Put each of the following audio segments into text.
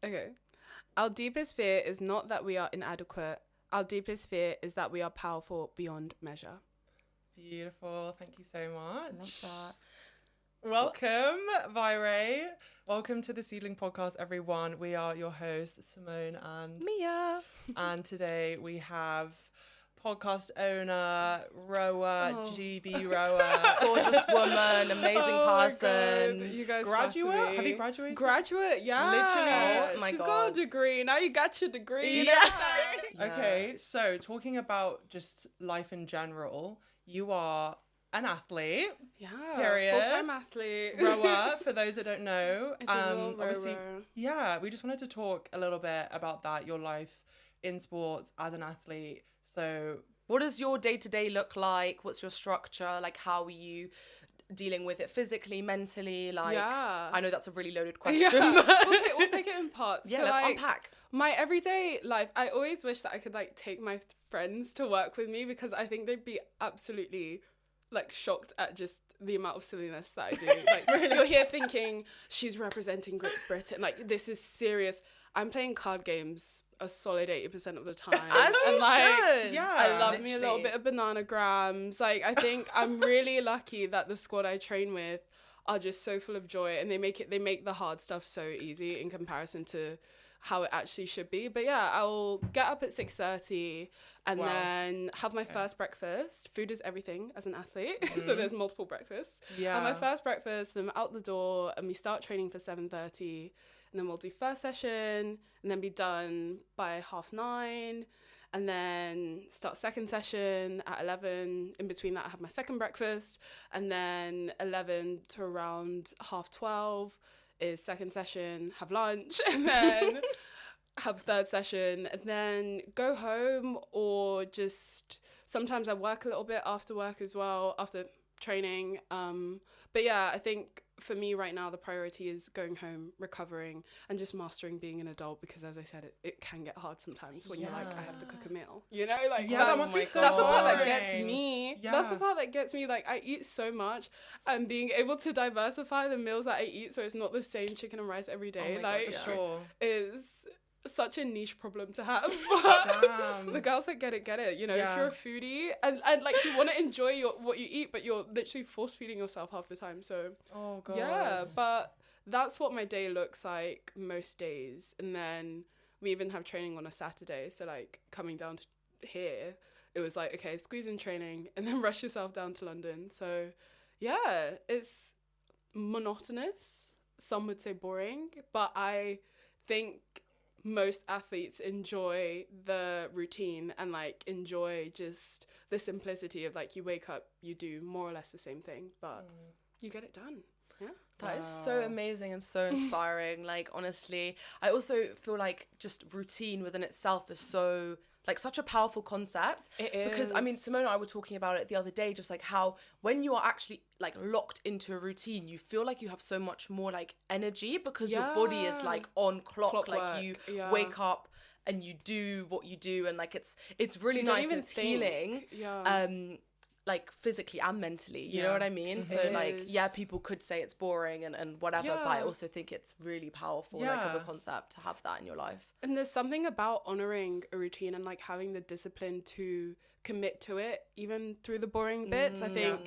Okay. Our deepest fear is not that we are inadequate. Our deepest fear is that we are powerful beyond measure. Beautiful. Thank you so much. Love that. Welcome, Vwairé. Welcome to the Seedling podcast, everyone. We are your hosts, Simone and Mia. And today we have podcast owner, rower, GB rower. Gorgeous woman, amazing person. God. You guys Graduate? flatter me. Have you graduated? Graduate, yeah. Literally. Oh my She's God. got a degree. Now you got your degree. Yeah. Yeah. Okay, so talking about just life in general, you are an athlete, Yeah. Period. Full-time athlete. rower, for those that don't know. It's a real Obviously, rower. yeah, we just wanted to talk a little bit about that, your life in sports as an athlete. So What does your day-to-day look like? What's your structure? Like, how are you dealing with it physically, mentally? Like, Yeah. I know that's a really loaded question. Yeah. we'll take it in parts. Yeah, So, let's like, unpack. my everyday life, I always wish that I could like take my friends to work with me because I think they'd be absolutely like shocked at just the amount of silliness that I do. Like you're here thinking she's representing Great Britain. Like this is serious. I'm playing card games a solid 80% of the time. As you should. yeah. I love me a little Literally. bit of bananagrams. Like I think I'm really lucky that the squad I train with are just so full of joy and they make the hard stuff so easy in comparison to how it actually should be. But yeah, I'll get up at 6:30 and Wow. then have my first breakfast. Food is everything as an athlete. So there's multiple breakfasts. Yeah. Have my first breakfast, then I'm out the door and we start training for 7:30 and then we'll do first session and then be done by 9:30 and then start second session at 11. In between that I have my second breakfast and then 11 to around 12:30 is second session, have lunch and then have third session and then go home or just sometimes I work a little bit after work as well, after training. But yeah, I think for me right now the priority is going home, recovering and just mastering being an adult because as I said it can get hard sometimes when you're like I have to cook a meal, you know, like Yeah, that that's, must be so that's the part that boring. gets me. That's the part that gets me. Like I eat so much and being able to diversify the meals that I eat so it's not the same chicken and rice every day, my God, like yeah. Sure. is such a niche problem to have. But Damn. the girls that get it, you know, Yeah. if you're a foodie and like you want to enjoy what you eat but you're literally force feeding yourself half the time, so Oh god. yeah, but that's what my day looks like most days. And then we even have training on a Saturday, so like coming down to here it was like okay, squeeze in training and then rush yourself down to London. So yeah, it's monotonous, some would say boring, but I think most athletes enjoy the routine and like enjoy just the simplicity of like you wake up, you do more or less the same thing, but you get it done. Yeah. That is so amazing and so inspiring. Like, honestly, I also feel like just routine within itself is so, like, such a powerful concept. It Because, I mean, is. Simone and I were talking about it the other day, just like how when you are actually, like, locked into a routine, you feel like you have so much more, like, energy because your body is, Yeah. like, on clock. Like, Clockwork, you yeah. wake up and you do what you do. And, like, it's really You don't nice even and it's think. healing. Yeah. Like physically and mentally, you Yeah. know what I mean? So It like, is. yeah, people could say it's boring and whatever, but I Yeah. also think it's really powerful, like of a Yeah. concept to have that in your life. And there's something about honoring a routine and like having the discipline to commit to it, even through the boring bits. I think,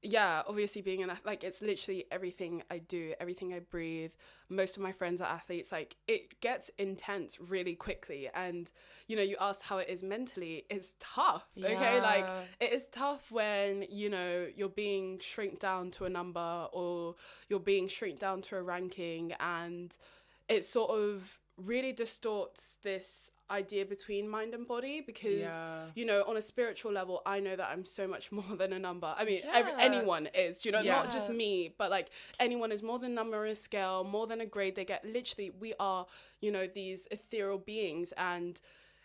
yeah, obviously being like it's literally everything I do, everything I breathe. Most of my friends are athletes. Like it gets intense really quickly. And, you know, you asked how it is mentally. It's tough. Okay. Like Yeah. it is tough when, you know, you're being shrink down to a number or you're being shrink down to a ranking and it sort of really distorts this idea between mind and body because Yeah. you know, on a spiritual level I know that I'm so much more than a number. I mean, Yeah. anyone is, you know, Yeah. not just me, but like anyone is more than a number on a scale, more than a grade they get. Literally we are, you know, these ethereal beings, and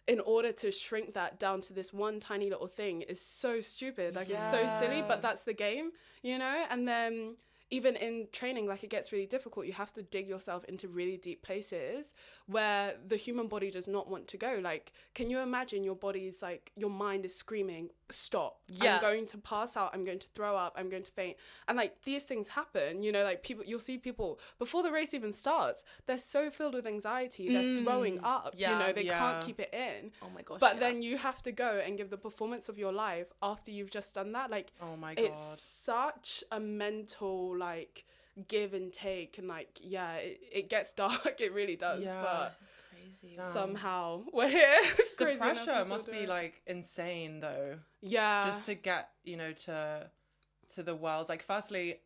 in order to shrink that down to this one tiny little thing is so stupid. Like it's so silly, but that's the game, you know. And then even in training, like it gets really difficult. You have to dig yourself into really deep places where the human body does not want to go. Like, can you imagine your body's like, your mind is screaming, stop. Yeah. I'm going to pass out. I'm going to throw up. I'm going to faint. And like these things happen, you know, like you'll see people before the race even starts, they're so filled with anxiety. They're throwing up, you know, they can't keep it in. Oh my gosh. But then you have to go and give the performance of your life after you've just done that. Like, oh my God. It's such a mental, like, give and take. And like, yeah, it gets dark. It really does. Yeah. But crazy. somehow we're here. The pressure must be like insane though. Yeah. Just to get, you know, to the Worlds. Like, firstly,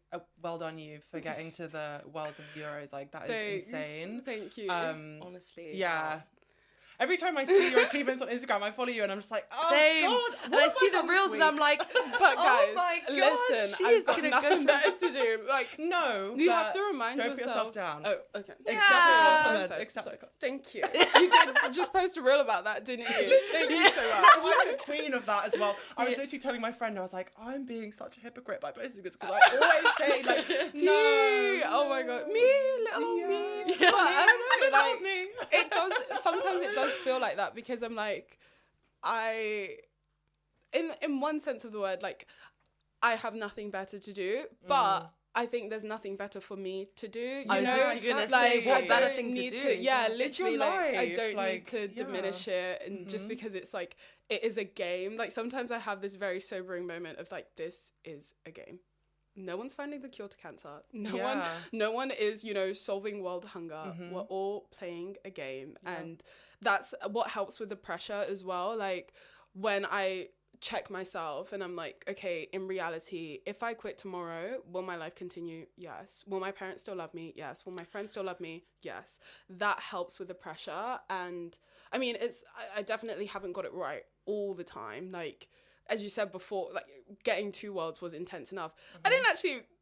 well done you for getting to the Worlds and Euros. Like, that is insane. Thank you. Honestly. Yeah. Wow. Every time I see your achievements on Instagram, I follow you and I'm just like, oh Same. God. And I see the reels and I'm like, but guys, oh my God, listen, she I've is got gonna nothing go better to do. Like, no, you have to remind don't yourself. Put yourself down. Oh, okay. Accept the compliment. So, Accept the compliment. thank you. You did just post a reel about that, didn't you? Thank you so much. I'm the queen of that as well. I was literally telling my friend, I was like, I'm being such a hypocrite by posting this because I always say like, no. Oh my God, me, little me. Yeah. But I don't know, like, me. it does. Sometimes it does feel like that because I'm like, in one sense of the word, like, I have nothing better to do, but I think there's nothing better for me to do. You know, like, what better don't thing to need do? Yeah, It's your literally, like, I life, don't like, need to diminish it, and just because it's like, it is a game. Like, sometimes I have this very sobering moment of like, this is a game. No one's finding the cure to cancer. No one is, you know, solving world hunger. We're all playing a game. And that's what helps with the pressure as well. Like, when I check myself and I'm like, okay, in reality, if I quit tomorrow, will my life continue? Yes. Will my parents still love me? Yes. Will my friends still love me? Yes. That helps with the pressure. And I mean, I definitely haven't got it right all the time. Like, as you said before, like, getting 2 worlds was intense enough.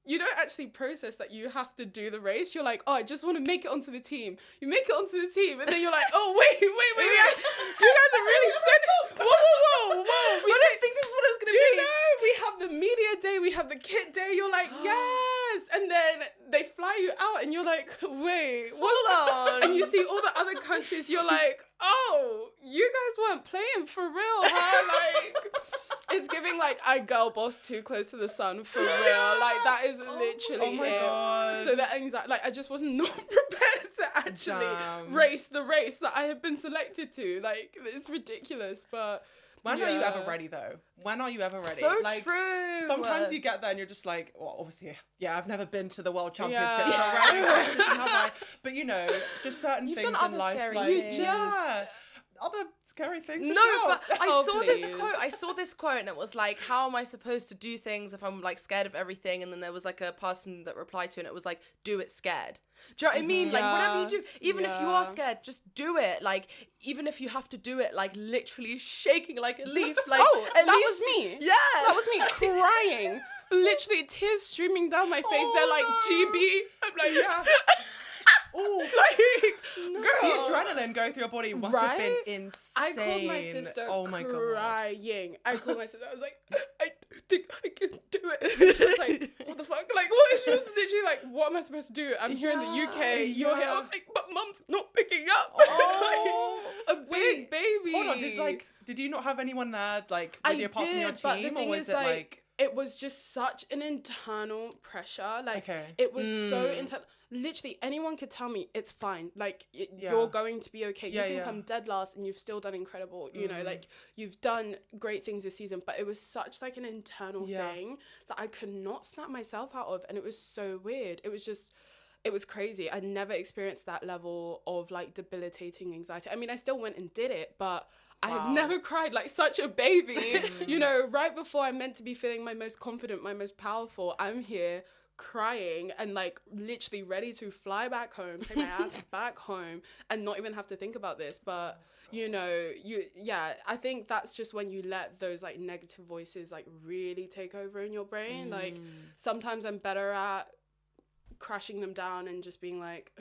You don't actually process that you have to do the race. You're like, oh, I just want to make it onto the team. You make it onto the team, and then you're like, oh, wait. You guys are really sending. Whoa. I didn't think this is what it was going to be. You know, we have the media day, we have the kit day. You're like, yes. And then they fly you out, and you're like, wait, hold on. And you see all the other countries. You're like, oh, you guys weren't playing for real, huh? Like, it's giving like, I girl boss too close to the sun for real. Like, that is literally it. God. So that anxiety, like, I just was not prepared to actually race the race that I had been selected to. Like, it's ridiculous, but. When are you ever ready though? When are you ever ready? So like, true. Sometimes you get there and you're just like, well, obviously, yeah, I've never been to the World Championships already, have I? But you know, just certain You've things done in other life, scary like things. other scary things. No, sure. but I saw please. this quote and it was like, how am I supposed to do things if I'm like scared of everything? And then there was like a person that replied to it and it was like, do it scared. Do you know what I mean? Like, whatever you do, even if you are scared, just do it. Like, even if you have to do it like literally shaking like a leaf. Like, that was me. Yeah, that was me crying, literally tears streaming down my face. They're like, GB. I'm like, yeah. Oh, like, no. girl. The adrenaline going through your body must have been insane. I called my sister crying. I called my sister. I was like, I don't think I can do it. She was like, what the fuck? Like, what? She was literally like, what am I supposed to do? I'm here in the UK. You're here. I was like, but mum's not picking up. Oh, like, a big baby. Hold on. Did you not have anyone there, like, with you apart from your team, but or was it like? It was just such an internal pressure. Like, it was so internal. Literally, anyone could tell me it's fine. Like, you're going to be okay. You can come dead last and you've still done incredible. You know, like, you've done great things this season. But it was such, like, an internal thing that I could not snap myself out of. And it was so weird. It was crazy. I'd never experienced that level of, like, debilitating anxiety. I mean, I still went and did it, but I had never cried like such a baby. You know, right before I'm meant to be feeling my most confident, my most powerful, I'm here crying and like literally ready to fly back home, take my ass back home and not even have to think about this. But you know, I think that's just when you let those like negative voices like really take over in your brain. Like, sometimes I'm better at crashing them down and just being like,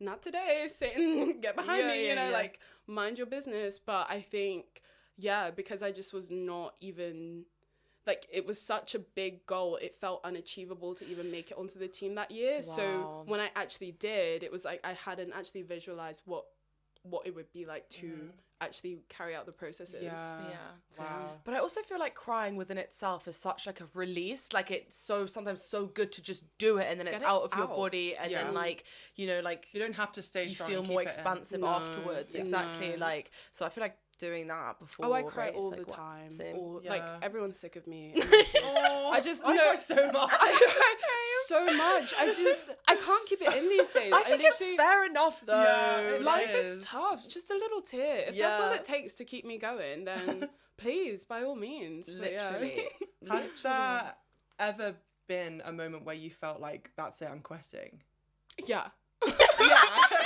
not today, Satan, get behind me, you know, like, mind your business. But I think, because I just was not even, like, it was such a big goal, it felt unachievable to even make it onto the team that year. So when I actually did, it was like I hadn't actually visualized what what it would be like to actually carry out the processes. Yeah. Wow. But I also feel like crying within itself is such like a release. Like it's so sometimes so good to just do it and then Get it's it out of your out. body and then like, you know, like You don't have to stay you strong feel and more keep it in. expansive No, afterwards. Exactly. no. Like, so I feel like doing that before. Oh, I cry race, all like, the time. same. Or, Yeah. like, everyone's sick of me. Oh, I just I no. cry so much. I cry so much. I can't keep it in these days. I think it's fair enough though. Yeah, Life It is is. tough. Just a little tear. If that's all Yeah. it takes to keep me going, then please, by all means. But yeah. Literally. Has there ever been a moment where you felt like, that's it, I'm quitting? Yeah. Yeah.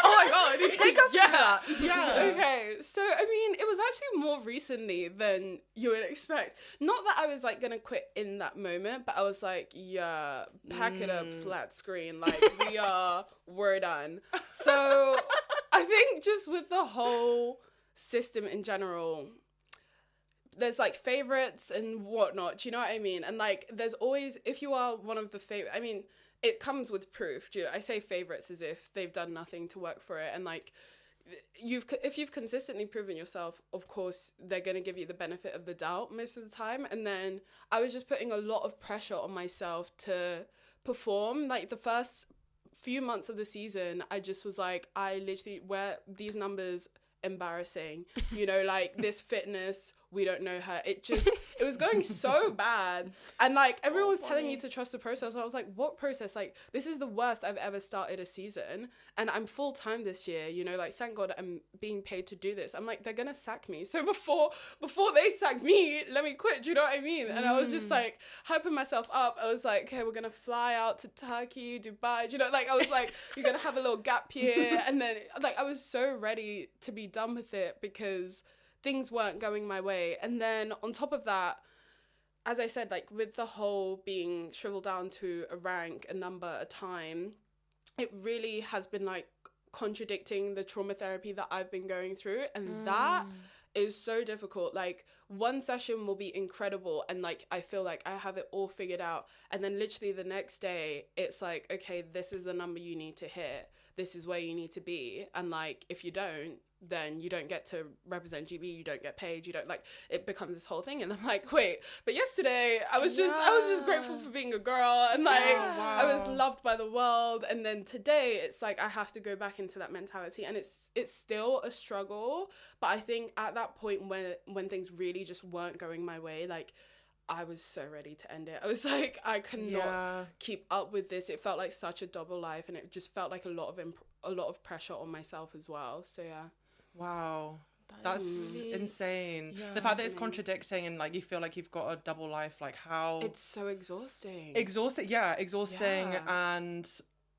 Oh my god. Take us yeah. through that. Yeah. Okay, so I mean, it was actually more recently than you would expect. Not that I was like gonna quit in that moment, but I was like, yeah, pack it up, flat screen. Like we're done. So I think just with the whole system in general, there's like favorites and whatnot. Do you know what I mean? And like, there's always, if you are one of the favorite, I mean, it comes with proof. Do you know? I say favorites as if they've done nothing to work for it, and like, if you've consistently proven yourself, of course they're going to give you the benefit of the doubt most of the time. And then I was just putting a lot of pressure on myself to perform. Like the first few months of the season, I just was like, I literally, where these numbers, embarrassing, you know, like this fitness, we don't know her. It was going so bad. And like everyone was telling me to trust the process. I was like, what process? Like, this is the worst I've ever started a season. And I'm full time this year, you know, like thank God I'm being paid to do this. I'm like, they're gonna sack me. So before they sack me, let me quit. Do you know what I mean? And I was just like hyping myself up. I was like, okay, we're gonna fly out to Turkey, Dubai. Do you know, like I was like, you're gonna have a little gap year. And then like I was so ready to be done with it because things weren't going my way. And then on top of that, as I said, like with the whole being shriveled down to a rank, a number, a time, it really has been like contradicting the trauma therapy that I've been going through. And that is so difficult. Like one session will be incredible and like I feel like I have it all figured out. And then literally the next day, it's like, okay, this is the number you need to hit. This is where you need to be. And like, if you don't, then you don't get to represent GB, you don't get paid, you don't, like, it becomes this whole thing. And I'm like, wait, but yesterday I was just grateful for being a girl and like I was loved by the world. And then today it's like I have to go back into that mentality, and it's still a struggle. But I think at that point when things really just weren't going my way, like I was so ready to end it. I was like, I could not keep up with this. It felt like such a double life, and it just felt like a lot of pressure on myself as well. So yeah. Wow. That's really insane. Yeah, the fact that it's contradicting and like you feel like you've got a double life, like how It's so exhausting. exhausting. Yeah. And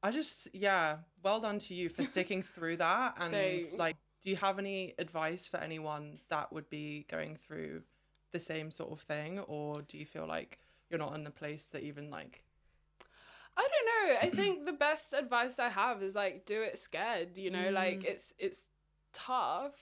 I just, well done to you for sticking through that. And Thanks. like, do you have any advice for anyone that would be going through the same sort of thing, or do you feel like you're not in the place to even like? I don't know. I think the best advice I have is like, do it scared, you know, like it's tough,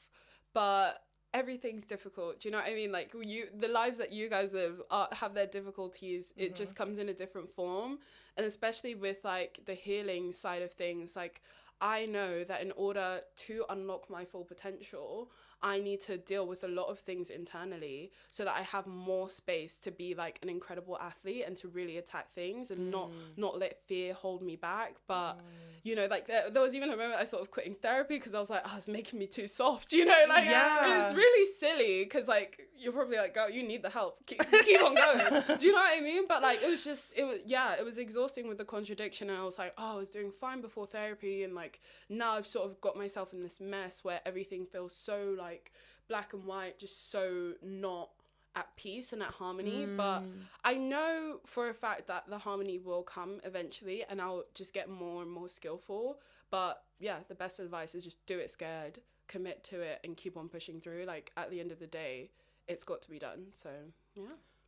but everything's difficult. Do you know what I mean? Like the lives that you guys live have their difficulties. It just comes in a different form. And especially with like the healing side of things, like I know that in order to unlock my full potential, I need to deal with a lot of things internally so that I have more space to be like an incredible athlete and to really attack things and not let fear hold me back. But you know, like there was even a moment I thought of quitting therapy because I was like, oh, it's making me too soft, you know, like it's really silly because like you're probably like, girl, you need the help, keep on going. Do you know what I mean? But like it was exhausting with the contradiction, and I was like, oh, I was doing fine before therapy, and like now I've sort of got myself in this mess where everything feels so like black and white, just so not at peace and at harmony. But I know for a fact that the harmony will come eventually, and I'll just get more and more skillful. But yeah, the best advice is just do it scared, commit to it, and keep on pushing through. Like at the end of the day, it's got to be done. So yeah.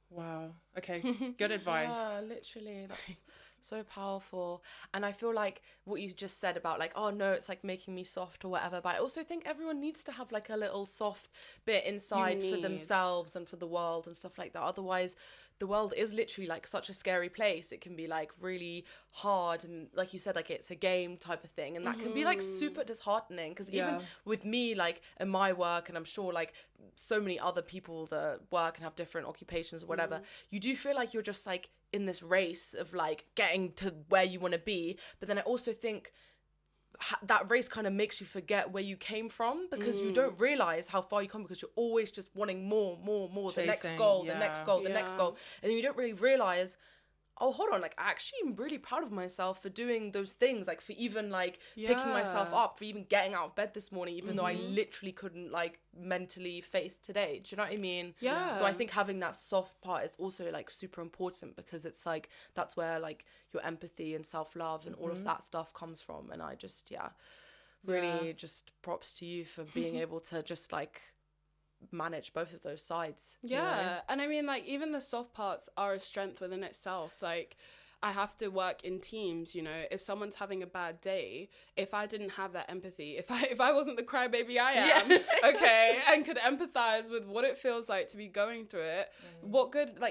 Wow. Okay. Good advice. Yeah, literally. That's so powerful. And I feel like what you just said about like, oh no, it's like making me soft or whatever. But I also think everyone needs to have like a little soft bit inside for themselves and for the world and stuff like that. Otherwise, the world is literally like such a scary place. It can be like really hard, and like you said, like it's a game type of thing, and that can be like super disheartening, because even with me, like in my work, and I'm sure like so many other people that work and have different occupations or whatever, you do feel like you're just like in this race of like getting to where you want to be. But then I also think that race kind of makes you forget where you came from, because you don't realize how far you come, because you're always just wanting more, Chasing, the next goal, the next goal, the next goal. And then you don't really realize, oh, hold on, like I actually am really proud of myself for doing those things, like for even like picking myself up, for even getting out of bed this morning, even though I literally couldn't like mentally face today. Do you know what I mean? Yeah. So I think having that soft part is also like super important, because it's like that's where like your empathy and self-love and all of that stuff comes from. And I just really just props to you for being able to just like manage both of those sides. Yeah. You know? And I mean, like, even the soft parts are a strength within itself. Like, I have to work in teams, you know. If someone's having a bad day, if I didn't have that empathy, if I wasn't the crybaby I am, okay, and could empathize with what it feels like to be going through it,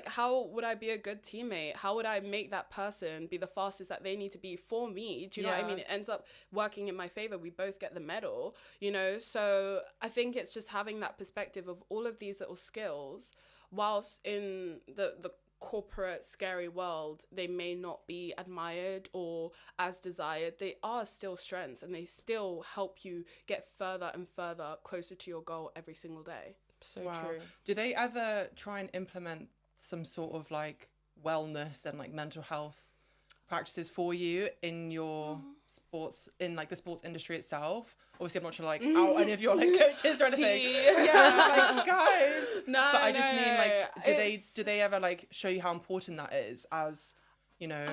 how would I be a good teammate? How would I make that person be the fastest that they need to be for me? Do you know what I mean? It ends up working in my favor. We both get the medal, you know. So I think it's just having that perspective of all of these little skills, whilst in the corporate scary world they may not be admired or as desired, they are still strengths, and they still help you get further and further closer to your goal every single day. So true. Do they ever try and implement some sort of like wellness and like mental health practices for you in your sports, in like the sports industry itself? Obviously I'm not trying to like out any of your like coaches or anything. Yeah, like guys. No, but I just mean like, do they ever like show you how important that is as, you know?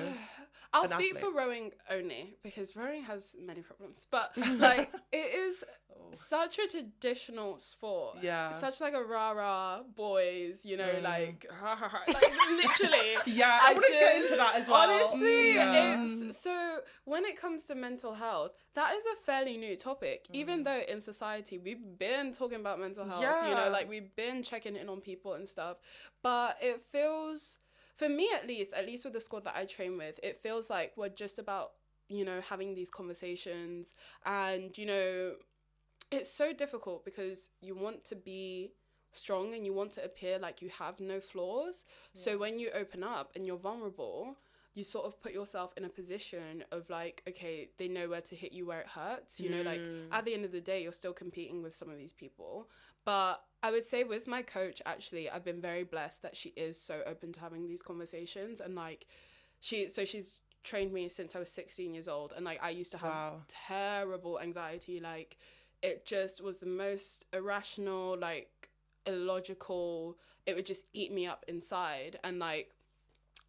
I'll speak athlete? for rowing only, because rowing has many problems, but like it is such a traditional sport. Yeah. It's such like a rah-rah boys, you know, like like literally. Yeah, I want to get into that as well. Honestly, it's so when it comes to mental health, that is a fairly new topic, even though in society we've been talking about mental health, you know, like we've been checking in on people and stuff, but it feels, for me at least with the squad that I train with, it feels like we're just about, you know, having these conversations. And, you know, it's so difficult because you want to be strong and you want to appear like you have no flaws. So when you open up and you're vulnerable, you sort of put yourself in a position of like, okay, they know where to hit you where it hurts. You know, like at the end of the day, you're still competing with some of these people. But I would say with my coach, actually, I've been very blessed that she is so open to having these conversations. And like, she's trained me since I was 16 years old. And like, I used to have terrible anxiety. Like, it just was the most irrational, like illogical, it would just eat me up inside. And like,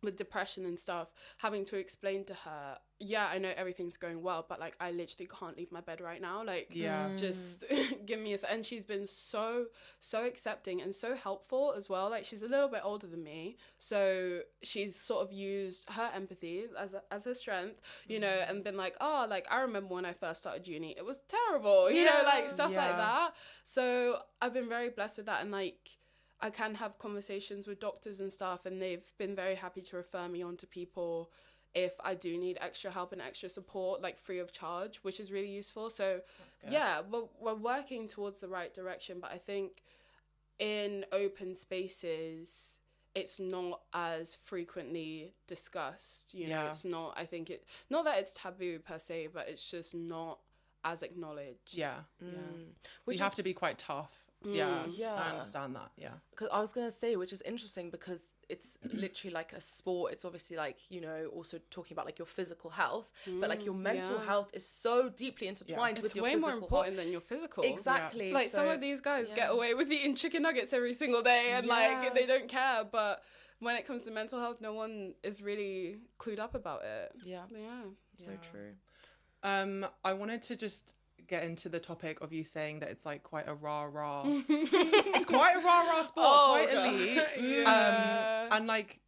with depression and stuff, having to explain to her, I know everything's going well, but like I literally can't leave my bed right now, like just give me and she's been so accepting and so helpful as well. Like, she's a little bit older than me, so she's sort of used her empathy as her strength, you know, and been like, oh, like I remember when I first started uni, it was terrible, you know, like stuff like that. So I've been very blessed with that, and like I can have conversations with doctors and stuff, and they've been very happy to refer me on to people if I do need extra help and extra support, like free of charge, which is really useful. So we're working towards the right direction, but I think in open spaces, it's not as frequently discussed, you know, it's not, I think not that it's taboo per se, but it's just not as acknowledged. You have to be quite tough. I understand that. Because I was gonna say, which is interesting because it's literally like a sport. It's obviously like, you know, also talking about like your physical health, but like your mental health is so deeply intertwined with your physical. It's way more important than your physical. Exactly. Like some of these guys get away with eating chicken nuggets every single day, and like they don't care. But when it comes to mental health, no one is really clued up about it. So true. I wanted to just get into the topic of you saying that it's like quite a rah-rah it's quite a rah-rah sport, quite elite. And like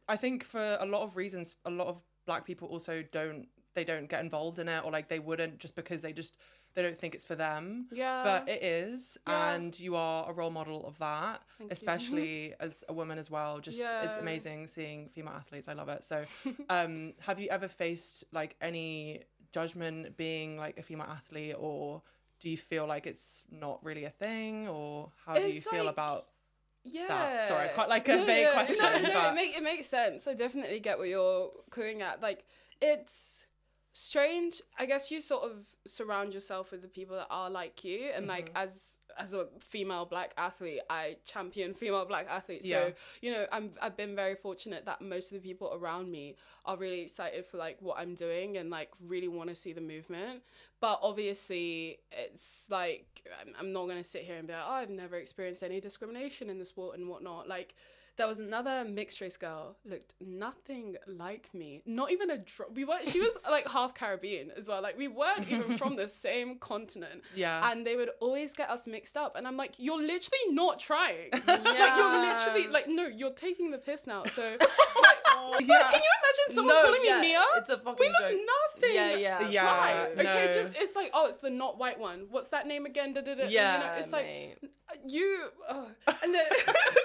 I think for a lot of reasons, a lot of Black people also don't get involved in it, or like they wouldn't, just because they just they don't think it's for them. Yeah. But it is, Yeah. and you are a role model of that, Thank you. especially as a woman as well. Just it's Yeah. amazing seeing female athletes. I love it. So, have you ever faced like any judgment being like a female athlete, or do you feel like it's not really a thing, or how do you It's feel like- about Yeah. that? Sorry, it's quite like a vague question. No, but it makes sense. I definitely get what you're coming at. Like, it's strange. I guess you sort of surround yourself with the people that are like you, and like as a female Black athlete, I champion female Black athletes. Yeah. So, you know, I've been very fortunate that most of the people around me are really excited for like what I'm doing and like really want to see the movement. But obviously, it's like I'm not gonna sit here and be like, oh, I've never experienced any discrimination in the sport and whatnot. Like, there was another mixed race girl, looked nothing like me. Not even a drop. She was like half Caribbean as well. Like, we weren't even from the same continent. Yeah. And they would always get us mixed up. And I'm like, you're literally not trying. Yeah. Like, you're literally, like, no, you're taking the piss now. So, like, yeah. can you imagine someone calling me Mia? It's a fucking We look joke. nothing. Yeah. Yeah. Right. no. Okay, it's like, oh, it's the not white one. What's that name again? Da-da-da. Yeah, You know, it's like, mate. and then,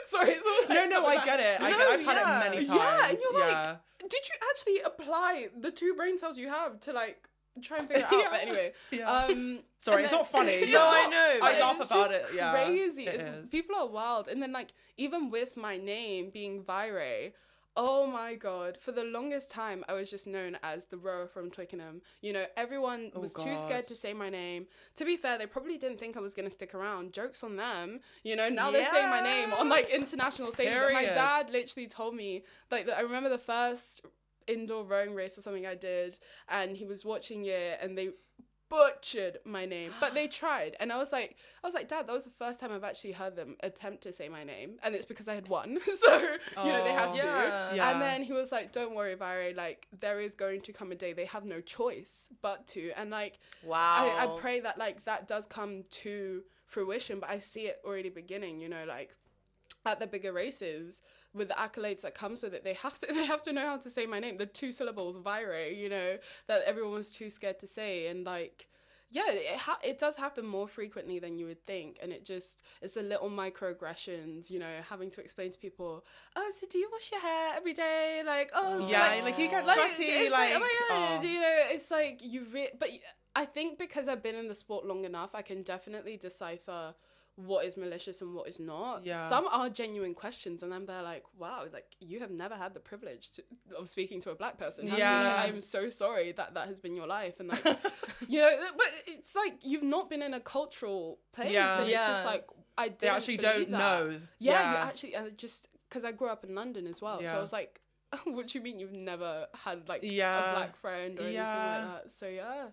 sorry, it's all like, No, I get it. I've had yeah. it many Yeah, times. and you're like, did you actually apply the 2 brain cells you have to like try and figure it out? Yeah. But anyway, Yeah. and Sorry, it's then- not funny. No, I know, I but laugh it's about just it. Yeah, crazy. it It's is. people are wild, and then like even with my name being Vwairé, oh my god, for the longest time I was just known as the rower from Twickenham. You know, everyone was too scared God. to say my name. To be fair, they probably didn't think I was gonna stick around. Joke's on them. You know, now they're saying my name on like international stages. And my Period. dad literally told me, like, I remember the first indoor rowing race or something I did, and he was watching it, and they butchered my name, but they tried, and I was like, Dad, that was the first time I've actually heard them attempt to say my name, and it's because I had won. So you know, they had to. Yeah. And then he was like, don't worry, Vwairé, like, there is going to come a day they have no choice but to. And like, Wow. I pray that like that does come to fruition, but I see it already beginning, you know, like at the bigger races with the accolades that comes with it, they have to know how to say my name, the 2 syllables Vwairé, you know, that everyone was too scared to say. And like, yeah, it does happen more frequently than you would think, and it's the little microaggressions, you know, having to explain to people, oh, so do you wash your hair every day? Like, oh, so Yeah, like you get sweaty, it's like, oh my god, oh. you know, it's like but I think because I've been in the sport long enough, I can definitely decipher what is malicious and what is not. Yeah. Some are genuine questions, and I'm there like, wow, like, you have never had the privilege of speaking to a Black person. have you? Yeah. Like, I'm so sorry that has been your life, and like, you know, but it's like you've not been in a cultural place, Yeah. and it's just like, I didn't They actually believe don't that. know. Yeah, you actually, just because I grew up in London as well, so Yeah. I was like, what do you mean you've never had like Yeah. a Black friend or anything Yeah. like that? So yeah.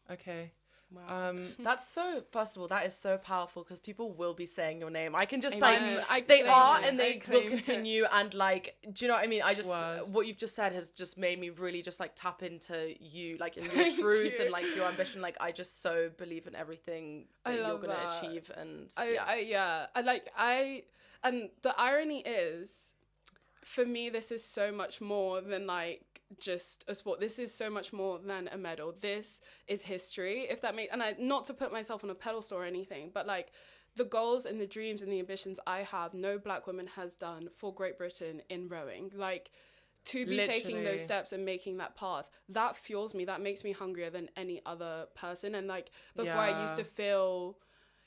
Okay. Wow. That's so, first of all, that is so powerful, because people will be saying your name. I can just Amen. like, I they claim are, it. and I they claim will it. continue, and like, do you know what I mean? I just, Word. what you've just said has just made me really just like tap into you, like in your Thank truth you. and like your ambition. Like, I just so believe in everything I that you're love going to that. achieve. And and the irony is, for me, this is so much more than like just a sport. This is so much more than a medal. This is history, if that makes, and not to put myself on a pedestal or anything, but like the goals and the dreams and the ambitions I have, no Black woman has done for Great Britain in rowing. Like, to be taking Literally. those steps and making that path, that fuels me, that makes me hungrier than any other person. And like, before I used to feel,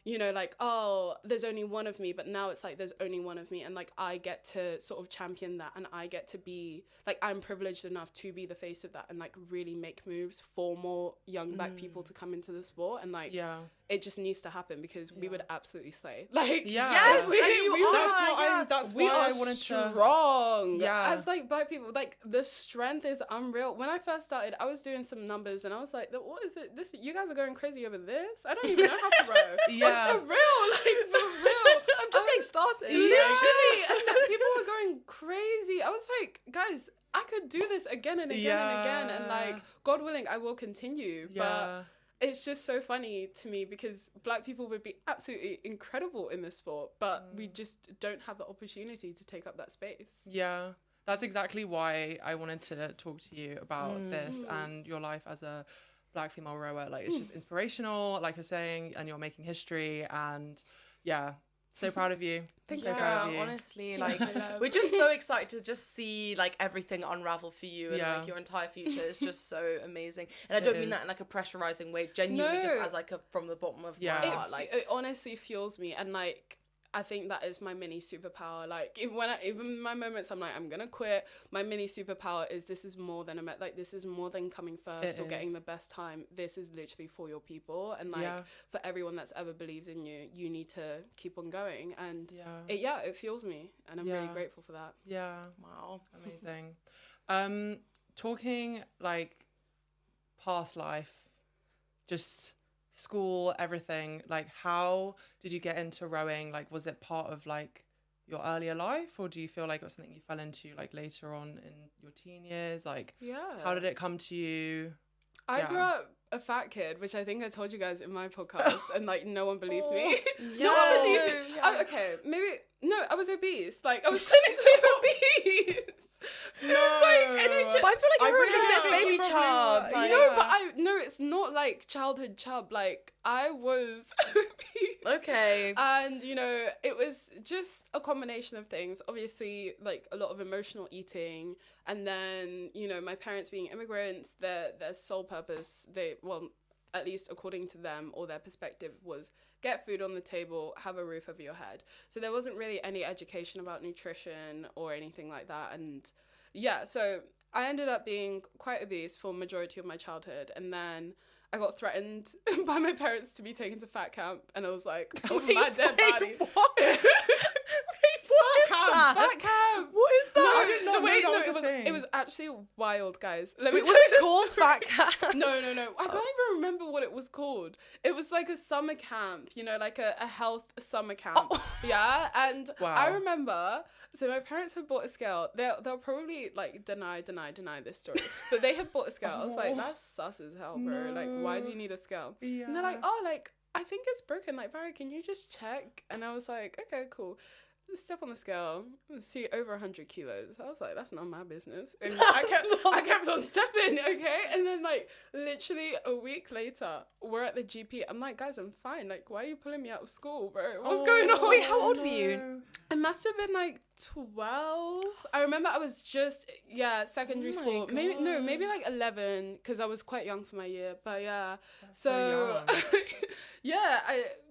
you know, like, oh, there's only one of me, but now it's like there's only one of me, and like I get to sort of champion that, and I get to be like, I'm privileged enough to be the face of that, and like really make moves for more young Black people to come into the sport. And like, Yeah. it just needs to happen, because we would absolutely slay. Like, Yeah. Yes, we, and you we, are. That's what yeah. That's we why are I wanted to. strong. Yeah. As like Black people, like the strength is unreal. When I first started, I was doing some numbers, and I was like, what is it? This, you guys are going crazy over this? I don't even know how to row. Yeah. Like, for real, like for real. I'm just getting started. Literally, and then people were going crazy. I was like, guys, I could do this again and again and again, and like, God willing, I will continue. Yeah. But it's just so funny to me, because Black people would be absolutely incredible in this sport, but we just don't have the opportunity to take up that space. Yeah. That's exactly why I wanted to talk to you about this and your life as a Black female rower. Like, it's just inspirational, like you're saying, and you're making history. And yeah, so proud of you. Thanks, so proud of you. honestly, like we're just so excited to just see like everything unravel for you, and like your entire future is just so amazing. And I don't mean that in like a pressurizing way, genuinely just as like a from the bottom of my heart. Like it honestly fuels me, and like I think that is my mini superpower. Like even in my moments I'm like, I'm gonna quit, my mini superpower is this is more than this is more than coming first or getting the best time. This is literally for your people, and like for everyone that's ever believed in you, you need to keep on going. And it fuels me, and I'm really grateful for that. Wow, amazing. Talking like past life, just school, everything, like how did you get into rowing? Like, was it part of like your earlier life, or do you feel like it was something you fell into like later on in your teen years? Like, how did it come to you? I grew up a fat kid, which I think I told you guys in my podcast, and like no one believed me. No one believed me. Okay, maybe I was obese. Like I was clinically obese. No, I feel like you were a baby chub. No, it's not like childhood chub. Like I was obese. Okay. And it was just a combination of things. Obviously, like a lot of emotional eating, and then my parents being immigrants, their sole purpose, at least according to them or their perspective, was get food on the table, have a roof over your head. So there wasn't really any education about nutrition or anything like that. And so I ended up being quite obese for majority of my childhood. And then I got threatened by my parents to be taken to fat camp. And I was like, my dead body. What? Fat camp. What is that? No, I did not know that was a thing. It was actually wild, guys. Was it called fat camp? No. I can't even remember what it was called. It was like a summer camp, like a health summer camp. Yeah, and I remember. So my parents had bought a scale. They'll probably like deny this story, but they had bought a scale. I was like, that's sus as hell, bro. No. Like, why do you need a scale? Yeah. And they're like, I think it's broken. Like, Vwairé, can you just check? And I was like, okay, cool. Step on the scale, see over 100 kilos. I was like, that's not my business. And I kept on stepping, okay? And then like literally a week later, we're at the GP. I'm like, guys, I'm fine. Like, why are you pulling me out of school, bro? What's going on? Wait, how old were you? I must have been like 12. I remember I was just secondary school. God. Maybe like 11, because I was quite young for my year. But that's so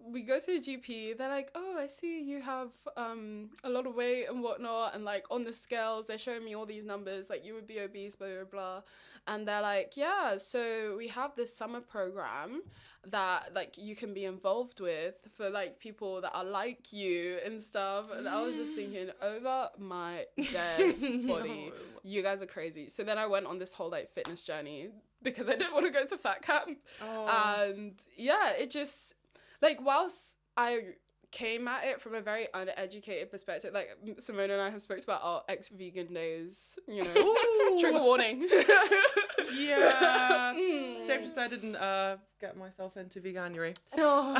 we go to the GP. They're like, oh, I see you have a lot of weight and whatnot, and like on the scales they're showing me all these numbers, like you would be obese, blah blah blah. And they're like, so we have this summer program that like you can be involved with for like people that are like you and stuff. And I was just thinking, over my dead body, you guys are crazy. So then I went on this whole like fitness journey because I didn't want to go to fat camp. And it just like, whilst I came at it from a very uneducated perspective, like Simone and I have spoken about our ex-vegan days, trigger warning. Safe to say I didn't get myself into veganuary. No,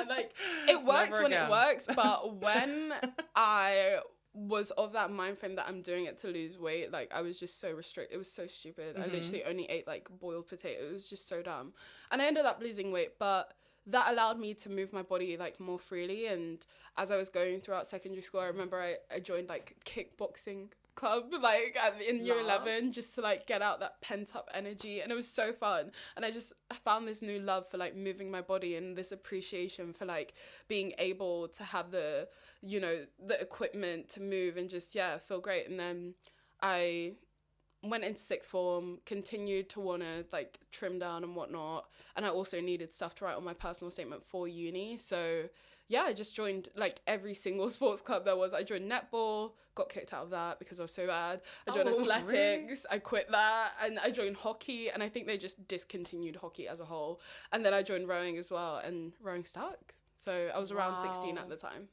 like it works when it works, but when I was of that mind frame that I'm doing it to lose weight, like I was just so restricted. It was so stupid. I literally only ate like boiled potato. It was just so dumb, and I ended up losing weight, but that allowed me to move my body like more freely. And as I was going throughout secondary school, I remember I joined like kickboxing club like in year 11, just to like get out that pent up energy, and it was so fun. And I found this new love for like moving my body, and this appreciation for like being able to have the the equipment to move and just feel great. And then I went into sixth form, continued to want to like trim down and whatnot, and I also needed stuff to write on my personal statement for uni. So I just joined like every single sports club there was. I joined netball, got kicked out of that because I was so bad. I joined athletics, really? I quit that, and I joined hockey, and I think they just discontinued hockey as a whole. And then I joined rowing as well, and rowing stuck. So I was around 16 at the time.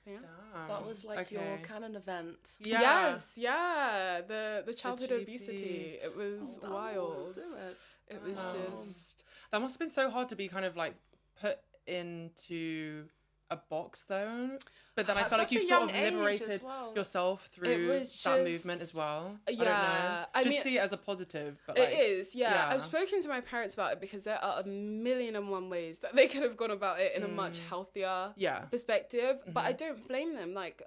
Yeah. So that was like your canon event. Yes, the childhood obesity. It was wild. It was just. That must have been so hard to be kind of like put into a box though. But then I At feel like such you've a sort of young age as liberated well. yourself It through was that just- movement as well. I Yeah, don't know. I mean- See it as a positive, but It like, is, yeah. yeah. I've spoken to my parents about it because there are 1,000,001 ways that they could have gone about it in a much healthier yeah. perspective. But I don't blame them. Like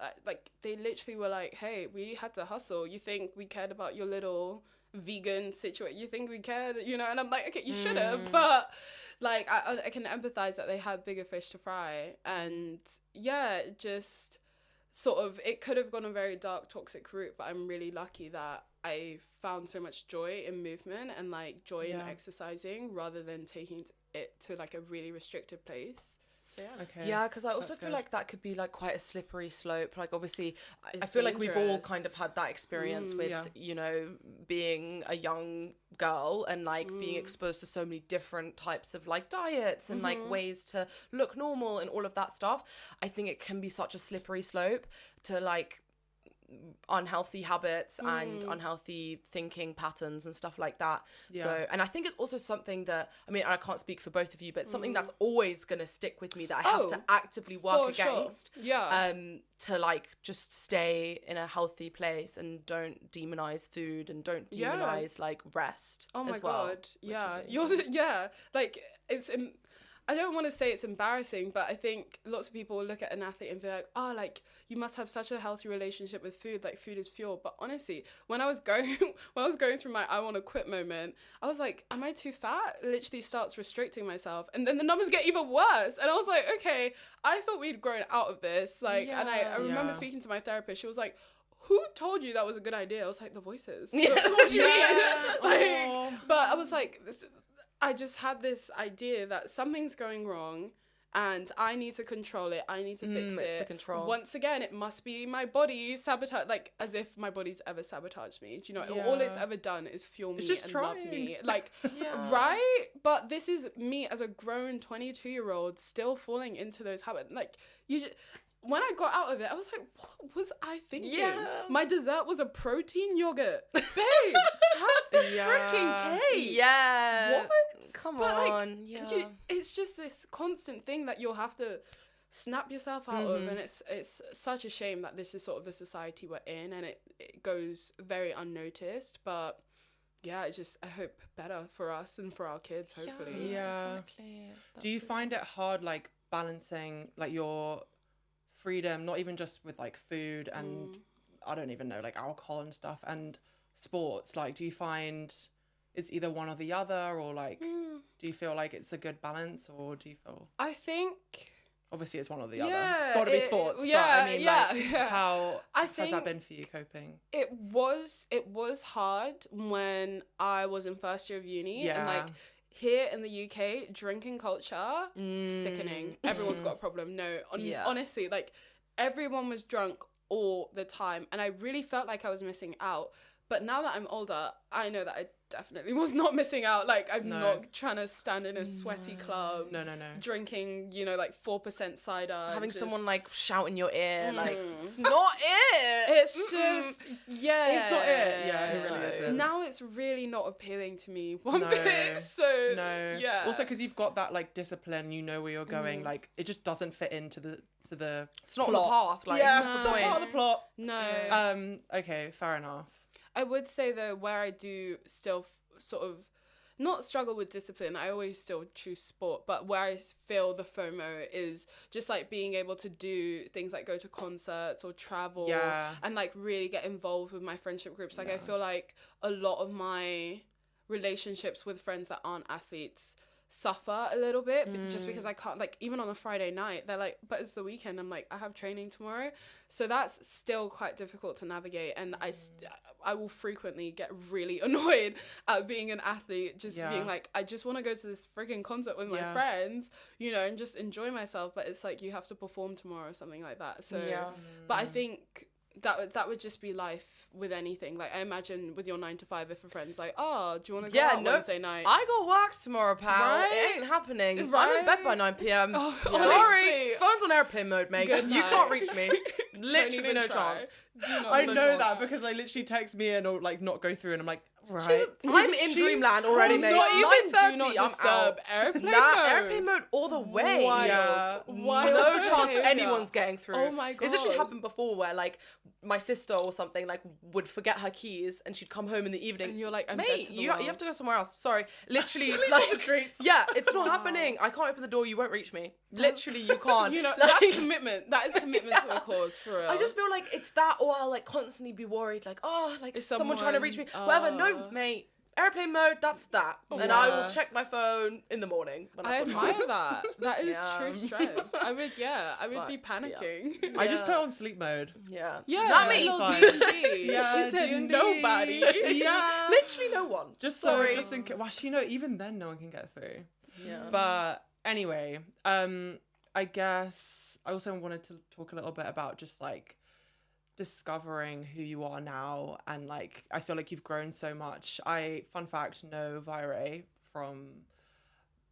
they literally were like, "Hey, we had to hustle. You think we cared about your little vegan situation? You think we cared? You know?" And I'm like, "Okay, you should have." But like, I can empathize that they had bigger fish to fry, and yeah, it just sort of, it could have gone a very dark, toxic route. But I'm really lucky that I found so much joy in movement and like joy in exercising rather than taking it to like a really restricted place. So yeah. Okay. Yeah, because I also That's feel good. like that could be like quite a slippery slope. Like obviously, I It's feel like we've all dangerous. kind of had that experience with, yeah. you know, being a young girl and like being exposed to so many different types of like diets and like ways to look normal and all of that stuff. I think it can be such a slippery slope to like unhealthy habits and unhealthy thinking patterns and stuff like that. Yeah. So, and I think it's also something that, I mean, I can't speak for both of you, but it's something that's always going to stick with me that I have to actively work for sure. against. Yeah. To like just stay in a healthy place and don't demonize food and don't Yeah. demonize like rest. Oh my as well, god, which yeah, is really yours, yeah. Like it's, I don't want to say it's embarrassing, but I think lots of people look at an athlete and be like, "Oh, like you must have such a healthy relationship with food. Like food is fuel." But honestly, when I was going through my "I want to quit" moment, I was like, "Am I too fat?" Literally starts restricting myself, and then the numbers get even worse. And I was like, "Okay, I thought we'd grown out of this." Like, and I remember Yeah. speaking to my therapist. She was like, "Who told you that was a good idea?" I was like, "The voices." Yeah. What do you Yeah. mean? Oh. Like, but I was like, I just had this idea that something's going wrong and I need to control it. I need to fix it's it. the control. Once again, it must be my body sabotage, like as if my body's ever sabotaged me. Do you know? All it's Yeah. ever done is fuel me It's just and love trying. me. Like, Yeah. right? But this is me as a grown 22-year-old still falling into those habits. Like, when I got out of it, I was like, what was I thinking? Yeah. My dessert was a protein yogurt. Babe, have the Yeah. freaking cake. Yeah. What? Come But, like, on. Yeah. it's just this constant thing that you'll have to snap yourself out of, and it's such a shame that this is sort of the society we're in, and it goes very unnoticed. But yeah, I hope better for us and for our kids, hopefully. Yeah. Exactly. Do you find it hard, like balancing like your freedom, not even just with like food and I don't even know, like alcohol and stuff, and sports? Like, do you find it's either one or the other, or like, do you feel like it's a good balance, or do you feel I think obviously it's one or the other? Yeah, It's got to be sports. yeah, but I mean, yeah, like, yeah. how I has think that been for you coping? it was hard when I was in first year of uni, and like here in the UK, drinking culture, sickening. Everyone's got a problem. No, honestly, like everyone was drunk all the time, and I really felt like I was missing out. But now that I'm older, I know that I definitely was not missing out. Like, I'm not trying to stand in a sweaty club. No. Drinking, like 4% cider. having just- someone like shout in your ear, like, it's not it. It's just, yeah. It's not it. Yeah, it really No. isn't. Now it's really not appealing to me one No. bit. So, No. yeah. Also, because you've got that like discipline, you know where you're going. Like, it just doesn't fit into the It's not plot. on the path. Like, yeah, what's it's the not point? part of the plot. No. Okay, fair enough. I would say though, where I do still sort of not struggle with discipline, I always still choose sport, but where I feel the FOMO is just like being able to do things like go to concerts or travel and like really get involved with my friendship groups. Like I feel like a lot of my relationships with friends that aren't athletes suffer a little bit just because I can't, like, even on a Friday night they're like, but it's the weekend, I'm like, I have training tomorrow, so that's still quite difficult to navigate. And I will frequently get really annoyed at being an athlete, just being like, I just want to go to this freaking concert with my friends, and just enjoy myself, but it's like you have to perform tomorrow or something like that. So but I think that would just be life with anything. Like, I imagine with your 9 to 5, if a friend's like, oh, do you want to go out Wednesday night? I got work tomorrow, pal. Right? It ain't happening. Right? I'm in bed by 9 p.m. Oh, Sorry. honestly. Phone's on airplane mode, mate. Good You night. can't reach me. Don't Literally even no try. chance. I know that because I literally text me and or like not go through, and I'm like, Right. I'm in dreamland already, mate. Not even 9:30, do not I'm disturb. out. Airplane Nah, mode. airplane mode all the way. Wild. Yeah. Wild No chance behaviour. anyone's getting through. Oh my It's actually God. happened before where like my sister or something like would forget her keys and she'd come home in the evening. And you're like, I'm mate, dead to the you world. have to go somewhere else. Sorry. Literally, Sleep like on the streets. yeah, it's not happening. I can't open the door. You won't reach me. Literally, you can't. You know, Like, that's commitment. That is commitment to the cause, for real. I just feel like it's that, or I'll like constantly be worried, like, oh, like Is someone trying to reach me. someone- Whatever. No, mate. Airplane mode, that's that. And I will check my phone in the morning. When I I've got admire time. that. That is Yeah. true strength. I would But, be panicking. I just Yeah. put on sleep mode. Yeah. Yeah, Not me. little Fine. D&D. Yeah, She said D&D. nobody. Yeah. Literally no one. Just Sorry. so, just in case. Well, actually, no, even then, no one can get through. Yeah. But anyway, I guess I also wanted to talk a little bit about just like discovering who you are now, and like I feel like you've grown so much. Fun fact, know Vwairé from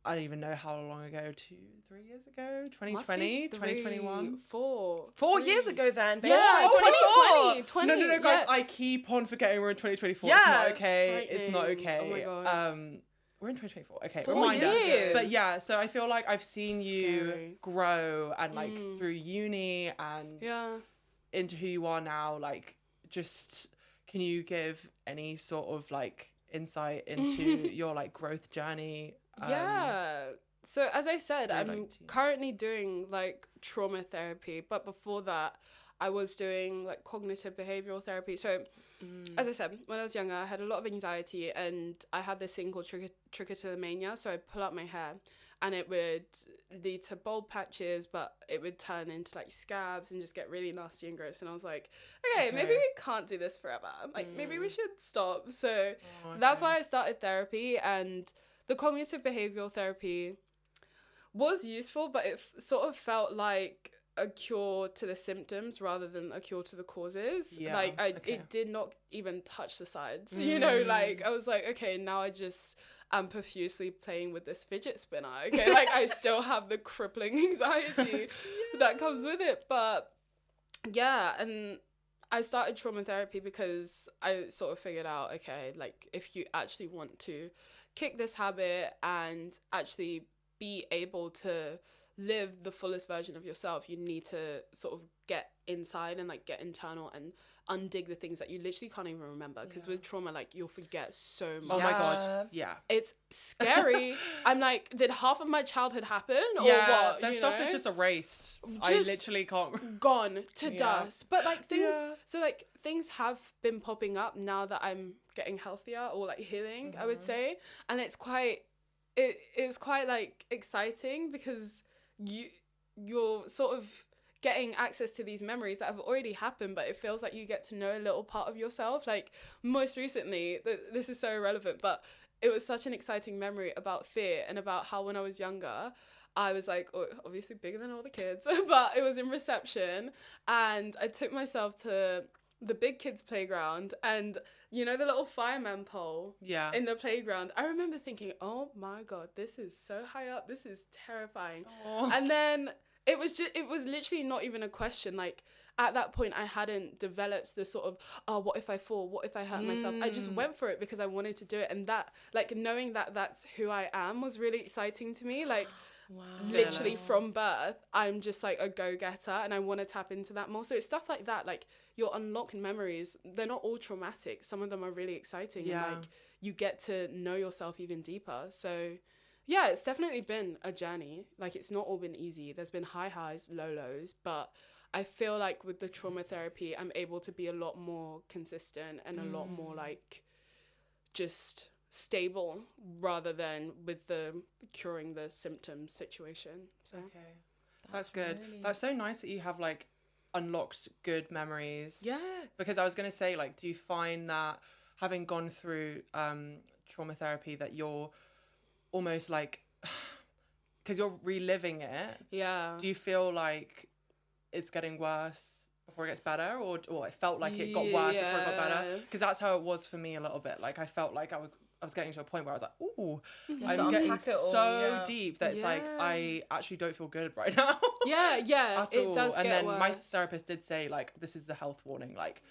I don't even know how long ago, 2-3 years ago, 2020, 2021. 4 years ago then. Yeah, babe. 2020. No, guys, yeah. I keep on forgetting we're in 2024. Yeah. It's not okay. It's not Frightening. okay. Oh my gosh. We're in 2024. Okay, 4 reminder. years. But yeah, so I feel like I've seen you Scary. grow and like through uni and Yeah. into who you are now. Like, just can you give any sort of like insight into your like growth journey? Yeah. So as I said, I'd I'm like to. currently doing like trauma therapy, but before that, I was doing like cognitive behavioral therapy. So as I said, when I was younger, I had a lot of anxiety, and I had this thing called trichotillomania. So I'd pull out my hair, and it would lead to bald patches, but it would turn into like scabs and just get really nasty and gross. And I was like, okay, maybe we can't do this forever. Like maybe we should stop. So that's why I started therapy, and the cognitive behavioral therapy was useful, but it sort of felt like a cure to the symptoms rather than a cure to the causes. Yeah, Like okay. it did not even touch the sides, you know, like I was like, okay, now I just am profusely playing with this fidget spinner. Okay, like I still have the crippling anxiety that comes with it. But yeah, and I started trauma therapy because I sort of figured out, okay, like if you actually want to kick this habit and actually be able to live the fullest version of yourself, you need to sort of get inside and like get internal and undig the things that you literally can't even remember, because with trauma, like you'll forget so much. Oh my god, yeah. It's scary. I'm like, did half of my childhood happen or Yeah, what? that you stuff know? is just erased. I Just literally can't. gone to Yeah. dust. But like things, Yeah. so like things have been popping up now that I'm getting healthier or like healing, I would say, and it's quite like exciting because you're sort of getting access to these memories that have already happened, but it feels like you get to know a little part of yourself. Like most recently, this is so irrelevant, but it was such an exciting memory about fear and about how when I was younger, I was like, obviously bigger than all the kids, but it was in reception, and I took myself to the big kids playground, and you know the little fireman pole Yeah. in the playground. I remember thinking, oh my god, this is so high up, this is terrifying. And then it was literally not even a question. Like at that point I hadn't developed the sort of, oh, what if I fall, what if I hurt myself. I just went for it because I wanted to do it, and that, like, knowing that that's who I am was really exciting to me. Like literally from birth, I'm just like a go-getter, and I want to tap into that more. So it's stuff like that, like you're unlocking memories. They're not all traumatic, some of them are really exciting. Yeah. And like you get to know yourself even deeper. So yeah, it's definitely been a journey. Like it's not all been easy. There's been high highs, low lows, but I feel like with the trauma therapy, I'm able to be a lot more consistent and a lot more like just stable rather than with the curing the symptoms situation. So Okay. That's good. That's so nice that you have like unlocked good memories. yeah. Because I was going to say, like, do you find that having gone through trauma therapy that you're almost like, because you're reliving it, Yeah. do you feel like it's getting worse before it gets better, or it felt like it got worse before it got better? Yeah. Because that's how it was for me a little bit. Like I felt like I was getting to a point where I was like, ooh, have to I'm getting unpack it all, so yeah. deep that it's like Yeah. I actually don't feel good right now. Yeah, At it all. does And get then worse. my therapist did say, like, this is the health warning, like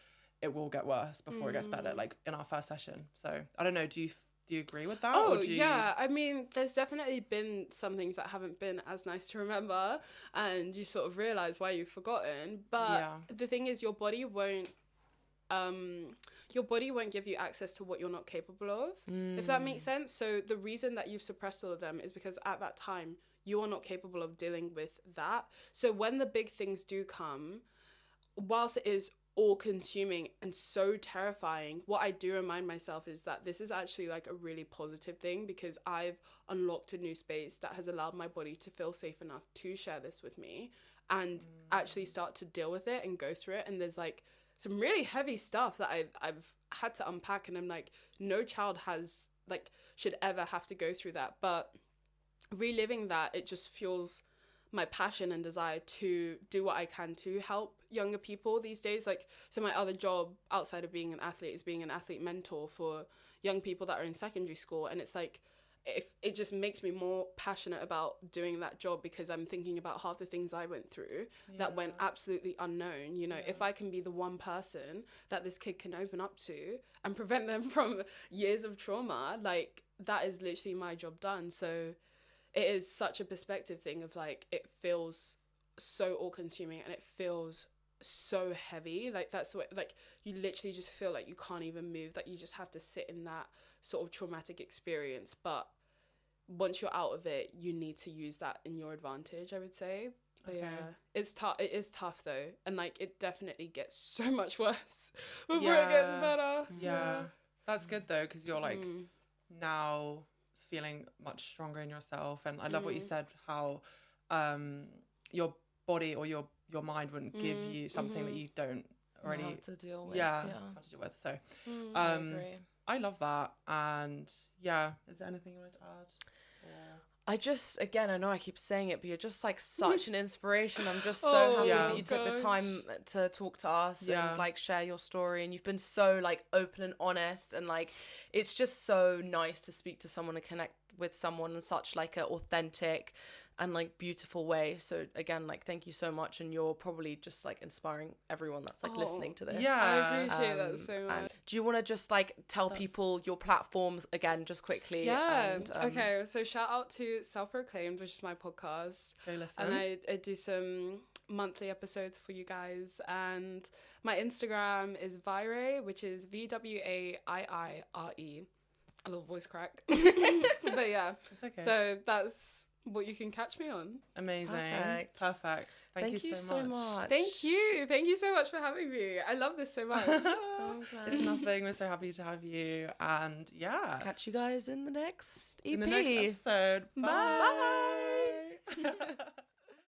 it will get worse before it gets better, like in our first session. So I don't know, do you agree with that? Oh, or do you... yeah. I mean, there's definitely been some things that haven't been as nice to remember, and you sort of realize why you've forgotten. But the thing is, your body won't give you access to what you're not capable of, if that makes sense. So the reason that you've suppressed all of them is because at that time you are not capable of dealing with that. So when the big things do come, whilst it is all consuming and so terrifying, what I do remind myself is that this is actually like a really positive thing, because I've unlocked a new space that has allowed my body to feel safe enough to share this with me and actually start to deal with it and go through it. And there's like some really heavy stuff that I've had to unpack, and I'm like, no child has like should ever have to go through that. But reliving that, it just fuels my passion and desire to do what I can to help younger people these days. Like, so my other job outside of being an athlete is being an athlete mentor for young people that are in secondary school. And it's like, if it just makes me more passionate about doing that job, because I'm thinking about half the things I went through that went absolutely unknown. You know, if I can be the one person that this kid can open up to and prevent them from years of trauma, like, that is literally my job done. So it is such a perspective thing of like, it feels so all consuming and it feels so heavy. Like, that's what, like, you literally just feel like you can't even move, that you just have to sit in that sort of traumatic experience. But once you're out of it, you need to use that in your advantage, I would say. But yeah, it's tough. It is tough though. And like, it definitely gets so much worse before it gets better. Yeah. That's good though, because you're like now feeling much stronger in yourself. And I love what you said, how your body or your mind wouldn't give you something that you don't already have to deal with. Have to deal with. So I agree. I love that. And yeah, is there anything you wanted to add? I just, again, I know I keep saying it, but you're just like such an inspiration. I'm just so happy that you took the time to talk to us and like share your story. And you've been so like open and honest, and like, it's just so nice to speak to someone and connect with someone in such like an authentic and like beautiful way. So again, like, thank you so much, and you're probably just like inspiring everyone that's like listening to this. I appreciate that so much. Do you want to just like tell people your platforms again, just quickly? Okay, so shout out to Self Proclaimed, which is my podcast. Go listen. And I do some monthly episodes for you guys, and my Instagram is Vwairé, which is Vwairre. A little voice crack. But yeah, it's okay. So that's what you can catch me on. Amazing. Perfect. Thank you so much. Thank you so much for having me. I love this so much. It's nothing. We're so happy to have you. And yeah, catch you guys in the next EP. In the next episode. Bye.